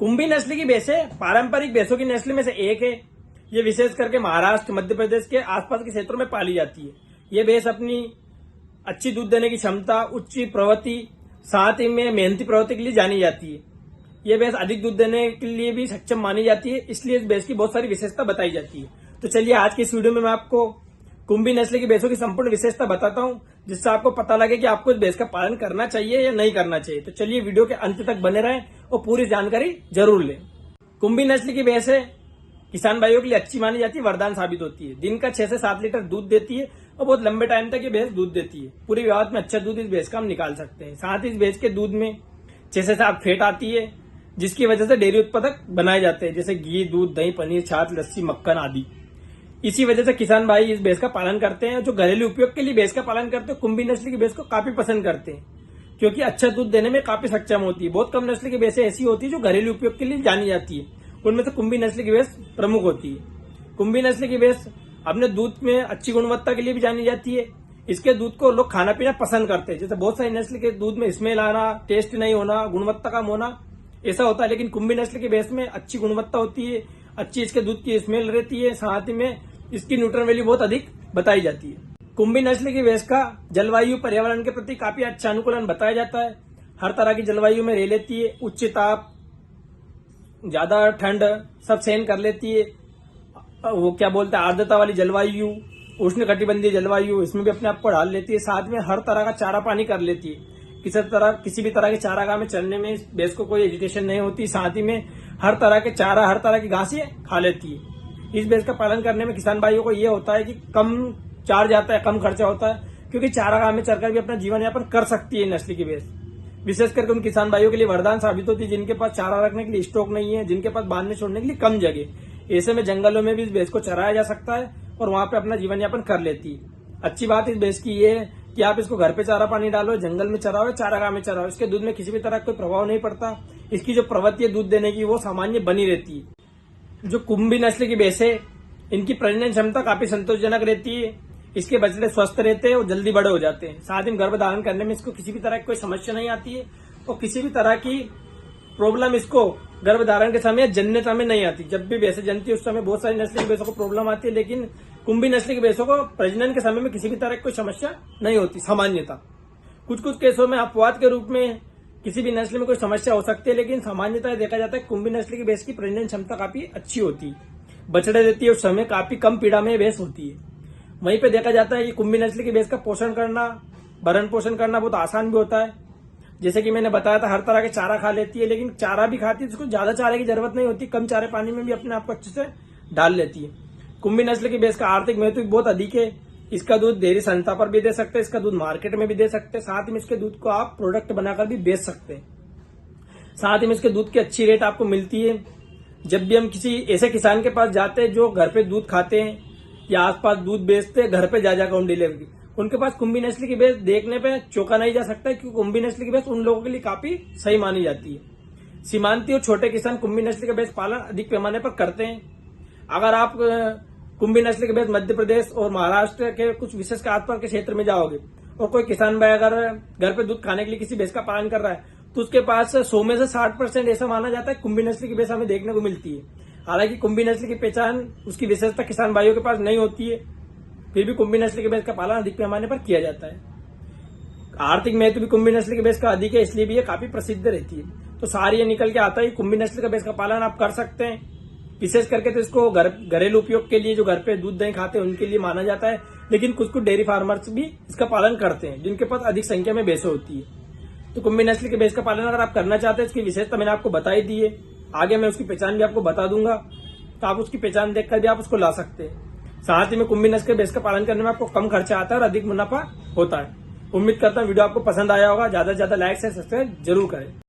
कुंभी नस्ल की भैंसे पारंपरिक भैंसों की नस्ल में से एक है। ये विशेष करके महाराष्ट्र, मध्य प्रदेश के आसपास के क्षेत्रों में पाली जाती है। ये भैंस अपनी अच्छी दूध देने की क्षमता, उच्च प्रवृत्ति, साथ ही में मेहनती प्रवृत्ति के लिए जानी जाती है। ये भैंस अधिक दूध देने के लिए भी सक्षम मानी जाती है, इसलिए इस भैंस की बहुत सारी विशेषता बताई जाती है। तो चलिए आज की इस वीडियो में मैं आपको कुंभी नस्ल की भैंसों की संपूर्ण विशेषता बताता हूं, जिससे आपको पता लगे कि आपको इस भैंस का पालन करना चाहिए या नहीं करना चाहिए। तो चलिए वीडियो के अंत तक बने रहें और पूरी जानकारी जरूर लें। कुंभी नस्ल की भैंस किसान भाइयों के लिए अच्छी मानी जाती है, वरदान साबित होती है। दिन का 6 से 7 लीटर दूध देती है और बहुत लंबे टाइम तक ये भैंस दूध देती है। पूरी व्यवहार में अच्छा दूध इस भैंस का हम निकाल सकते हैं। साथ ही इस भैंस के दूध में 6 से 7 फैट आती है, जिसकी वजह से डेयरी उत्पादक बनाए जाते हैं, जैसे घी, दूध, दही, पनीर, छाछ, लस्सी, मक्खन आदि। इसी वजह से किसान भाई इस भैंस का पालन करते हैं। जो घरेलू उपयोग के लिए भैंस का पालन करते हैं, कुंभी नस्ल की भैंस को काफी पसंद करते हैं, क्योंकि अच्छा दूध देने में काफी सक्षम होती है। बहुत कम नस्ल की भैंसें ऐसी होती है जो घरेलू उपयोग के लिए जानी जाती है, उनमें से कुंभी नस्ल की भैंस प्रमुख होती है। कुंभी नस्ल की भैंस अपने दूध में अच्छी गुणवत्ता के लिए भी जानी जाती है। इसके दूध को लोग खाना पीना पसंद करते हैं। जैसे बहुत सारी नस्ल के दूध में स्मेल आना, टेस्ट नहीं होना, गुणवत्ता कम होना, ऐसा होता है। लेकिन कुंभी नस्ल की भैंस में अच्छी गुणवत्ता होती है, अच्छी इसके दूध की स्मेल रहती है, साथ ही में इसकी न्यूट्रन वैल्यू बहुत अधिक बताई जाती है। कुंभी नस्ल की भैंस का जलवायु पर्यावरण के प्रति काफी अच्छा अनुकूलन बताया जाता है। हर तरह की जलवायु में रह लेती है। उच्च ताप, ज्यादा ठंड सब सहन कर लेती है। वो क्या बोलते हैं, आर्द्रता वाली जलवायु, उष्ण कटिबंधीय जलवायु, इसमें भी अपने आप को ढाल लेती है। साथ में हर तरह का चारा पानी कर लेती है। किसी भी तरह के चारागाह में चलने में भैंस को कोई एजिटेशन नहीं होती। साथ ही में हर तरह के चारा, हर तरह की घासें खा लेती है। इस भैंस का पालन करने में किसान भाइयों को यह होता है कि कम चार्ज आता है, कम खर्चा होता है, क्योंकि चारागाह में चलकर भी अपना जीवन यापन कर सकती है नस्ल की भैंस। विशेष करके उन किसान भाइयों के लिए वरदान साबित होती है जिनके पास चारा रखने के लिए स्टॉक नहीं है, जिनके पास बांधने छोड़ने के लिए कम जगह। ऐसे में जंगलों में भी इस भैंस को चराया जा सकता है और वहां पे अपना जीवन यापन कर लेती है। अच्छी बात इस भैंस की ये है कि आप इसको घर पे चारा पानी डालो, जंगल में चराओ, चारागाह में चराओ, इसके दूध में किसी भी तरह का कोई प्रभाव नहीं पड़ता। इसकी जो प्रवृत्ति है दूध देने की, वो सामान्य बनी रहती है। जो कुंभी नस्ल की भैंस है, इनकी प्रजनन क्षमता काफी संतोषजनक रहती है। इसके बछड़े स्वस्थ रहते हैं और जल्दी बड़े हो जाते हैं। साथ ही गर्भ धारण करने में इसको किसी भी तरह की कोई समस्या नहीं आती है और किसी भी तरह की प्रॉब्लम इसको गर्भ धारण के समय, जन्नता में नहीं आती। जब भी भैंसें जनती है उस समय बहुत सारी नस्ल की भैंसों को प्रॉब्लम आती है, लेकिन कुंभी नस्ल की भैंसों को प्रजनन के समय में किसी भी तरह की कोई समस्या नहीं होती सामान्यता। कुछ कुछ केसों में अपवाद के रूप में किसी भी नस्ल में कोई समस्या हो सकती है, लेकिन सामान्यतः देखा जाता है कुंभी नस्ल की भैंस की प्रजनन क्षमता काफी अच्छी होती है। बछड़े देती है उस समय काफी कम पीड़ा में भैंस होती है। वहीं पे देखा जाता है कि कुंभी नस्ल की भैंस का पोषण करना, भरण पोषण करना बहुत आसान भी होता है। जैसे कि मैंने बताया था, हर तरह के चारा खा लेती है, लेकिन चारा भी खाती है, उसको ज्यादा चारे की जरूरत नहीं होती। कम चारे पानी में भी अपने आप को अच्छे से डाल लेती है। कुंभी नस्ल की भैंस का आर्थिक महत्व भी बहुत अधिक है। इसका दूध डेयरी संस्था पर भी दे सकते हैं, इसका दूध मार्केट में भी दे सकते हैं। साथ में इसके दूध को आप प्रोडक्ट बनाकर भी बेच सकते हैं। साथ ही में इसके दूध की अच्छी रेट आपको मिलती है। जब भी हम किसी ऐसे किसान के पास जाते हैं जो घर पे दूध खाते हैं या आसपास दूध बेचते हैं, घर पे जा जाकर होम डिलीवरी, उनके पास कुंभी नस्ल की भैंस देखने पे चौंका नहीं जा सकता, क्योंकि कुंभी नस्ल की भैंस उन लोगों के लिए काफी सही मानी जाती है। सीमांती और छोटे किसान कुंभी नस्ल के भैंस पालन अधिक पैमाने पर करते हैं। अगर आप कुंभी नस्ल के भैंस मध्य प्रदेश और महाराष्ट्र के कुछ विशेष आसपास के क्षेत्र में जाओगे और कोई किसान भाई अगर घर पे दूध खाने के लिए किसी भैंस का पालन कर रहा है, तो उसके पास 100 में से 60% ऐसा माना जाता है कुंभी नस्ल की भैंस हमें देखने को मिलती है। हालांकि कुंभी नस्ल की पहचान, उसकी विशेषता किसान भाइयों के पास नहीं होती है, फिर भी कुंभी नस्ल की भैंस का पालन अधिक पैमाने पर किया जाता है। आर्थिक महत्व भी कुंभी नस्ल की भैंस का अधिक है, इसलिए भी ये काफी प्रसिद्ध रहती है। तो सारी ये निकल के आता है कुंभी नस्ल का भैंस का पालन आप कर सकते हैं। विशेष करके तो इसको घरेलू उपयोग के लिए, जो घर पे दूध दही खाते हैं उनके लिए माना जाता है, लेकिन कुछ कुछ डेयरी फार्मर्स भी इसका पालन करते हैं जिनके पास अधिक संख्या में भैंसें होती है। तो कुंभी नस्ल की भैंस का पालन अगर आप करना चाहते हैं, इसकी विशेषता मैंने आपको बताई दी है। आगे मैं उसकी पहचान भी आपको बता दूंगा, तो आप उसकी पहचान देखकर भी आप उसको ला सकते हैं। साथ ही में कुंभी नस्ल के भैंस का पालन करने में आपको कम खर्चा आता है और अधिक मुनाफा होता है। उम्मीद करता हूँ वीडियो आपको पसंद आया होगा। ज्यादा से ज्यादा लाइक से सब्सक्राइब जरूर करें।